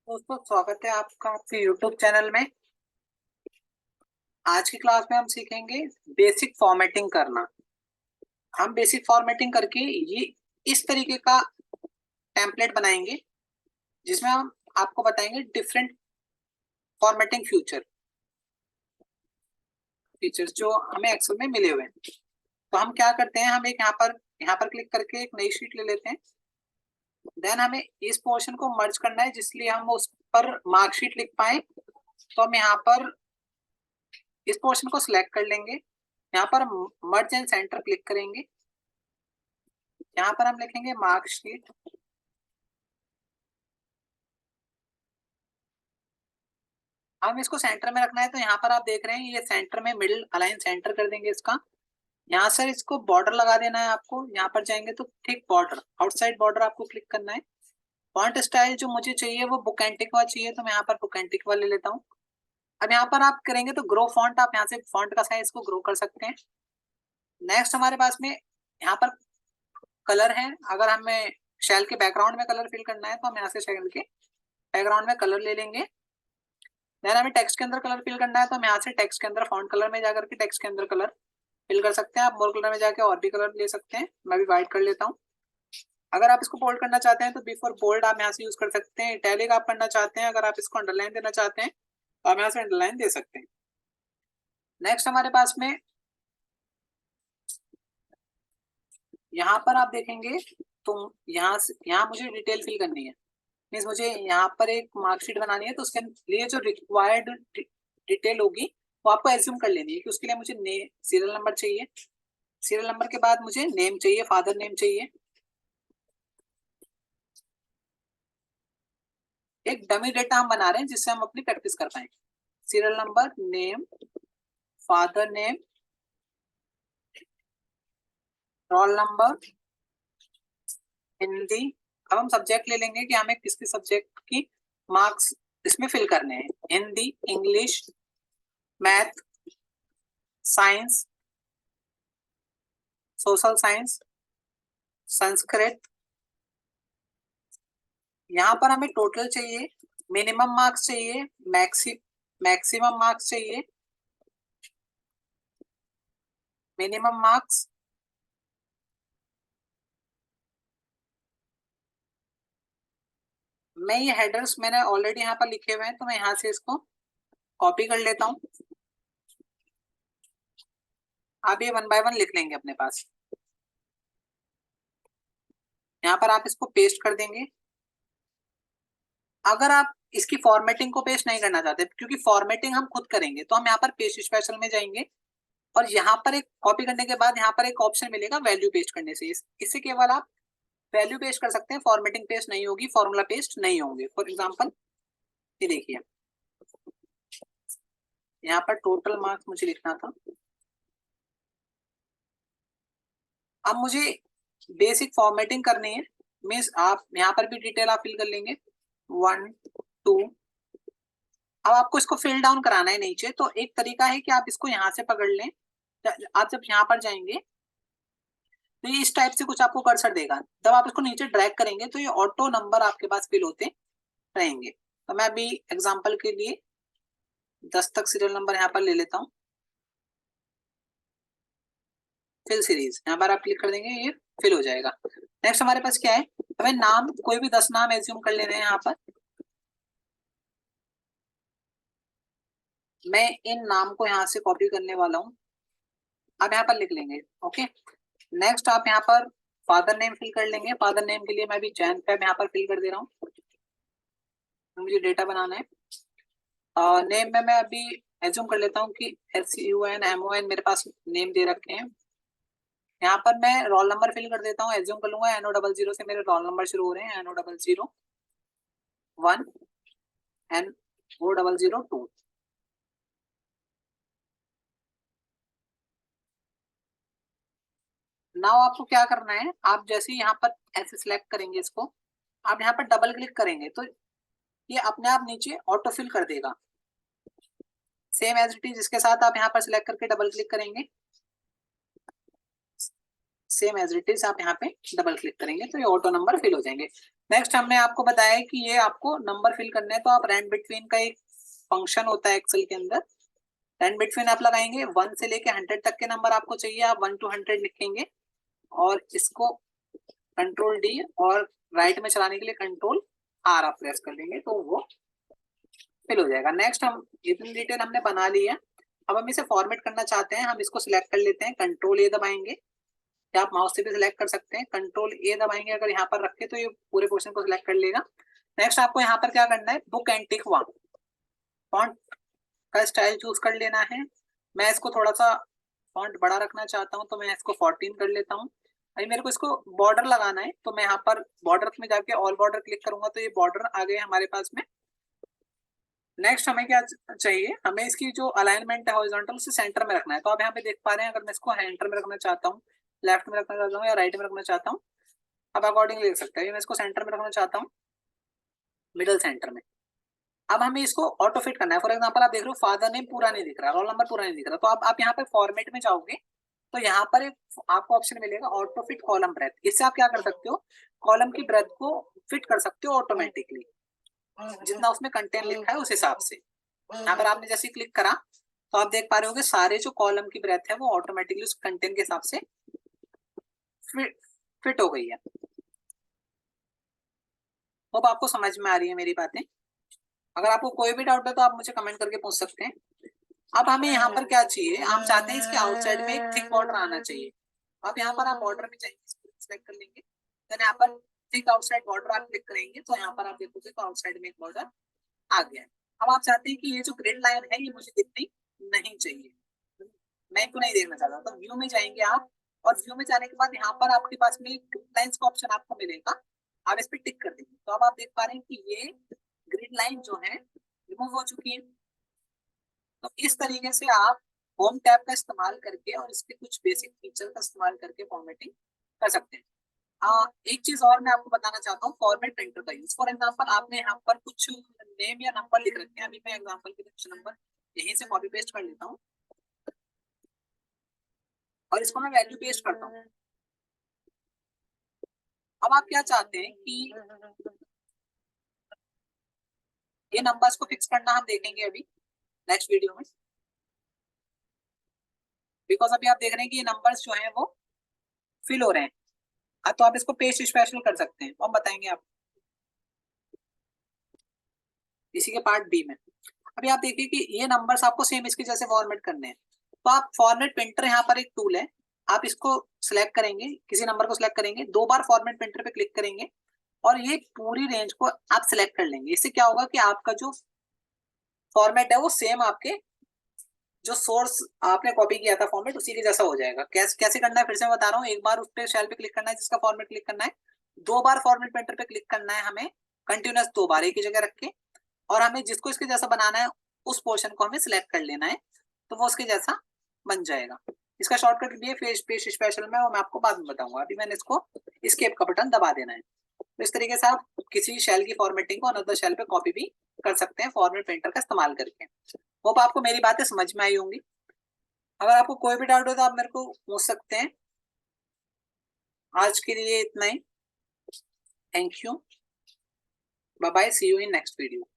दोस्तों, स्वागत है आपका आपके YouTube चैनल में। आज की क्लास में हम सीखेंगे बेसिक फॉर्मेटिंग करना। हम बेसिक फॉर्मेटिंग करके ये इस तरीके का टेम्पलेट बनाएंगे जिसमें हम आपको बताएंगे डिफरेंट फॉर्मेटिंग फीचर्स जो हमें एक्सेल में मिले हुए हैं। तो हम क्या करते हैं, हम एक यहाँ पर क्लिक करके एक नई शीट ले लेते हैं। देन हमें इस पोर्शन को मर्ज करना है, जिसलिए हम उस पर मार्कशीट लिख पाए। तो हम यहाँ पर इस पोर्शन को सिलेक्ट कर लेंगे। यहाँ पर मर्ज एंड सेंटर क्लिक करेंगे। यहाँ पर हम लिखेंगे मार्कशीट। हम इसको सेंटर में रखना है, तो यहाँ पर आप देख रहे हैं ये सेंटर में मिडिल अलाइन सेंटर कर देंगे इसका। यहाँ से इसको बॉर्डर लगा देना है आपको। यहाँ पर जाएंगे तो ठीक बॉर्डर, आउटसाइड बॉर्डर आपको क्लिक करना है। फॉन्ट स्टाइल जो मुझे चाहिए वो बुक एंटिकवा चाहिए, तो मैं यहाँ पर बुक एंटिकवा ले लेता हूँ। अब यहाँ पर आप करेंगे तो ग्रो फॉन्ट, आप यहाँ से फॉन्ट का साइज को ग्रो कर सकते हैं। नेक्स्ट हमारे पास में यहाँ पर कलर है। अगर हमें शेल के बैकग्राउंड में कलर फिल करना है तो हम यहाँ से शेल के बैकग्राउंड में कलर ले लेंगे। देन हमें टेक्स्ट के अंदर कलर फिल करना है, तो हम यहाँ से टेक्स्ट के अंदर फॉन्ट कलर में जाकर के टेक्स्ट के अंदर कलर फिल कर सकते हैं। आप मोर कलर में जाके और भी कलर ले सकते हैं। मैं भी व्हाइट कर लेता हूँ। अगर आप इसको बोल्ड करना चाहते हैं तो बिफोर बोल्ड आप यहाँ से यूज कर सकते हैं। इटैलिक आप करना चाहते हैं, अगर आप इसको अंडरलाइन देना चाहते हैं तो आप यहाँ से अंडरलाइन दे सकते हैं। नेक्स्ट हमारे पास में यहाँ पर आप देखेंगे तो यहाँ मुझे डिटेल फिल करनी है। मीन्स मुझे यहाँ पर एक मार्कशीट बनानी है, तो उसके लिए जो रिक्वायर्ड डिटेल होगी वो आपको एज्यूम कर लेनी है कि उसके लिए मुझे सीरियल नंबर चाहिए। सीरियल नंबर के बाद मुझे नेम चाहिए, फादर नेम चाहिए। एक डमी डेटा हम बना रहे हैं जिससे हम अपनी प्रैक्टिस कर पाए। Serial number, name, father name, roll number, Hindi. अब हम सब्जेक्ट ले लेंगे कि हमें किसके सब्जेक्ट की मार्क्स इसमें फिल करने हैं। Hindi, English, math, science, social science, Sanskrit. यहाँ पर हमें टोटल चाहिए, मिनिमम मार्क्स चाहिए, मैक्सिमम मार्क्स चाहिए, मिनिमम मार्क्स, मैं ये हेडर्स मैंने ऑलरेडी यहाँ पर लिखे हुए हैं, तो मैं यहाँ से इसको कॉपी कर लेता हूँ। आप ये वन बाय वन लिख लेंगे अपने पास। यहाँ पर आप इसको पेस्ट कर देंगे। अगर आप इसकी फॉर्मेटिंग को पेस्ट नहीं करना चाहते, क्योंकि फॉर्मेटिंग हम खुद करेंगे, तो हम यहाँ पर पेस्ट स्पेशल में जाएंगे और यहाँ पर एक कॉपी करने के बाद यहाँ पर एक ऑप्शन मिलेगा वैल्यू पेस्ट करने से। इससे केवल आप वैल्यू पेस्ट कर सकते हैं, फॉर्मेटिंग पेस्ट नहीं होगी, फॉर्मूला पेस्ट नहीं होंगे। फॉर एग्जाम्पल ये देखिए, यहाँ पर टोटल मार्क्स मुझे लिखना था। अब मुझे बेसिक फॉर्मेटिंग करनी है। मीन्स आप यहाँ पर भी डिटेल आप फिल कर लेंगे, 1 2। अब आपको इसको फिल डाउन कराना है नीचे, तो एक तरीका है कि आप इसको यहाँ से पकड़ लें। आप जब यहाँ पर जाएंगे तो ये इस टाइप से कुछ आपको कर्सर देगा। जब आप इसको नीचे ड्रैग करेंगे तो ये ऑटो नंबर आपके पास फिल होते रहेंगे। तो मैं अभी एग्जांपल के लिए 10 तक सीरियल नंबर यहाँ पर ले लेता हूँ। फिल सीरीज यहाँ पर आप क्लिक कर देंगे, ये फिल हो जाएगा। नेक्स्ट हमारे पास क्या है, हमें नाम कोई भी 10 नाम एज्यूम कर लेने हैं। यहाँ पर मैं इन नाम को यहाँ से कॉपी करने वाला हूँ। आप यहाँ पर लिख लेंगे। ओके, नेक्स्ट आप यहाँ पर फादर नेम फिल कर लेंगे। फादर नेम के लिए मैं भी जैन फैब यहाँ पर फिल कर दे रहा हूँ, मुझे डेटा बनाना है। नेम में मैं अभी एज्यूम कर लेता हूँ कि SUNMON मेरे पास नेम दे रखे हैं। यहाँ पर मैं रोल नंबर फिल कर देता हूँ, एज्यूम कर लूंगा NO00 से मेरे रोल नंबर शुरू हो रहे हैं, NO001 NO002। नाउ आपको क्या करना है, आप जैसे ही यहाँ पर ऐसे सिलेक्ट करेंगे इसको, आप यहाँ पर डबल क्लिक करेंगे तो ये अपने आप नीचे ऑटो फिल कर देगा, सेम एज इट इज। जिसके साथ आप यहाँ पर सिलेक्ट करके डबल क्लिक करेंगे, सेम एज इट इज आप यहाँ पे डबल क्लिक करेंगे तो ये ऑटो नंबर फिल हो जाएंगे। नेक्स्ट हमने आपको बताया कि ये आपको नंबर फिल करने हैं, तो आप रैंड बिटवीन का एक फंक्शन होता है एक्सेल के अंदर, रैंड बिटवीन आप लगाएंगे 1 से लेके 100 तक के नंबर आपको चाहिए, आप 1 to 100 लिखेंगे और इसको कंट्रोल डी और राइट में चलाने के लिए कंट्रोल आर आप प्रेस कर लेंगे तो वो फिल हो जाएगा। नेक्स्ट हम इतनी डिटेल हमने बना ली है, अब हम इसे फॉर्मेट करना चाहते हैं, हम इसको सिलेक्ट कर लेते हैं, कंट्रोल ए दबाएंगे, या आप माउस से भी सिलेक्ट कर सकते हैं, कंट्रोल ए दबाएंगे अगर यहाँ पर रखे तो ये पूरे पोर्शन को सिलेक्ट कर लेगा। नेक्स्ट आपको यहाँ पर क्या करना है, book and tick one font का स्टाइल चूज कर लेना है। मैं इसको थोड़ा सा फॉन्ट बड़ा रखना चाहता हूँ तो मैं इसको 14 कर लेता हूँ। अभी मेरे को इसको बॉर्डर लगाना है तो मैं यहाँ पर बॉर्डर में जाके ऑल बॉर्डर क्लिक करूंगा तो ये बॉर्डर आ गए हमारे पास में। नेक्स्ट हमें क्या चाहिए, हमें इसकी जो अलाइनमेंट है हॉरिजॉन्टल उसे सेंटर में रखना है, तो आप यहाँ पे देख पा रहे हैं अगर मैं इसको सेंटर में रखना चाहता हूँ, लेफ्ट में रखना चाहता हूँ या राइट में रखना चाहता हूँ, अब अकॉर्डिंग लिख सकते हैं। मैं इसको सेंटर में रखना चाहता हूँ, मिडल सेंटर में। अब हमें इसको ऑटो फिट करना है। फॉर एग्जांपल आप देख रहे हो फादर नेम पूरा नहीं दिख रहा, रोल नंबर पूरा नहीं दिख रहा, तो आप यहाँ पे फॉर्मेट में जाओगे तो यहाँ पर एक आपको ऑप्शन मिलेगा ऑटो फिट कॉलम ब्रेथ। इससे आप क्या कर सकते हो, कॉलम की ब्रेथ को फिट कर सकते हो ऑटोमेटिकली, जितना उसमें कंटेंट लिखा है उस हिसाब से। यहाँ पर आपने जैसे क्लिक करा तो आप देख पा रहे होगे सारे जो कॉलम की ब्रेथ है वो ऑटोमेटिकली उस कंटेंट के हिसाब से फिट हो गई है। अब आपको समझ में आ रही है मेरी बातें। अगर आपको कोई भी डाउट है तो आप मुझे कमेंट करके पूछ सकते हैं। अब हमें यहाँ पर क्या चाहिए, हम चाहते हैं इसके आउटसाइड में एक थिक बॉर्डर आना चाहिए। अब यहाँ पर आप बॉर्डर में चाहिए सिलेक्ट कर लेंगे, देन यहाँ पर थिक आउटसाइड बॉर्डर आप क्लिक करेंगे तो यहाँ पर आप देखोगे तो आउटसाइड में एक बॉर्डर आ गया है। अब आप चाहते हैं कि ये जो ग्रिड लाइन है ये मुझे दिखनी नहीं चाहिए, मैं इनको नहीं देखना चाहता, तो व्यू में जाएंगे आप और व्यू में जाने के बाद यहाँ पर आपके पास में ग्रिड लाइंस का ऑप्शन आपको मिलेगा, आप इस पर टिक कर देंगे तो अब आप देख पा रहे हैं कि ये ग्रिड लाइन जो है रिमूव हो चुकी है। तो इस तरीके से आप होम टैब का इस्तेमाल करके और इसके कुछ बेसिक फीचर का इस्तेमाल करके फॉर्मेटिंग कर सकते हैं। एक चीज और मैं आपको बताना चाहता हूँ, फॉर्मेट प्रिंटर का यूज। फॉर एग्जांपल आपने यहाँ पर कुछ नेम या नंबर लिख रखे हैं, अभी मैं एग्जांपल के लिए कुछ नंबर यहीं से कॉपी पेस्ट कर लेता हूँ और इसको मैं वैल्यू पेस्ट करता हूँ। अब आप क्या चाहते हैं कि ये नंबर्स को फिक्स करना हम देखेंगे अभी नेक्स्ट वीडियो में, बिकॉज अभी आप देख रहे हैं कि ये नंबर्स जो हैं वो फिल हो रहे हैं। तो आप इसको पेस्ट स्पेशल कर सकते हैं, हम बताएंगे आप इसी के पार्ट बी में। अभी आप देखिए कि ये नंबर्स आपको सेम इसके जैसे फॉर्मेट करने हैं, तो आप फॉर्मेट प्रिंटर यहाँ पर एक टूल है, आप इसको सिलेक्ट करेंगे, किसी नंबर को सिलेक्ट करेंगे, 2 बार फॉर्मेट प्रिंटर पे क्लिक करेंगे और ये पूरी रेंज को आप सिलेक्ट कर लेंगे। इससे क्या होगा कि आपका जो फॉर्मेट है वो सेम आपके जो सोर्स आपने कॉपी किया था फॉर्मेट उसी के जैसा हो जाएगा। कैसे करना है फिर से मैं बता रहा हूँ, एक बार उस पे सेल पे क्लिक करना है जिसका फॉर्मेट क्लिक करना है, 2 बार फॉर्मेट प्रिंटर पे क्लिक करना है हमें कंटिन्यूअस 2 बार एक ही जगह रख के, और हमें जिसको इसके जैसा बनाना है उस पोर्शन को हमें सिलेक्ट कर लेना है तो वो उसके जैसा बन जाएगा। इसका शॉर्टकट भी है पेज स्पेशल में, वो मैं आपको बाद में बताऊंगा। अभी मैंने इसको एस्केप का बटन दबा देना है। तो इस तरीके से आप किसी शेल की फॉर्मेटिंग को अनदर शेल पे कॉपी भी कर सकते हैं फॉर्मेट प्रिंटर का इस्तेमाल करके। होप आपको मेरी बातें समझ में आई होंगी। अगर आपको कोई भी डाउट हो तो आप मेरे को पूछ सकते हैं। आज के लिए इतना ही, thank you, bye bye, see you in next video.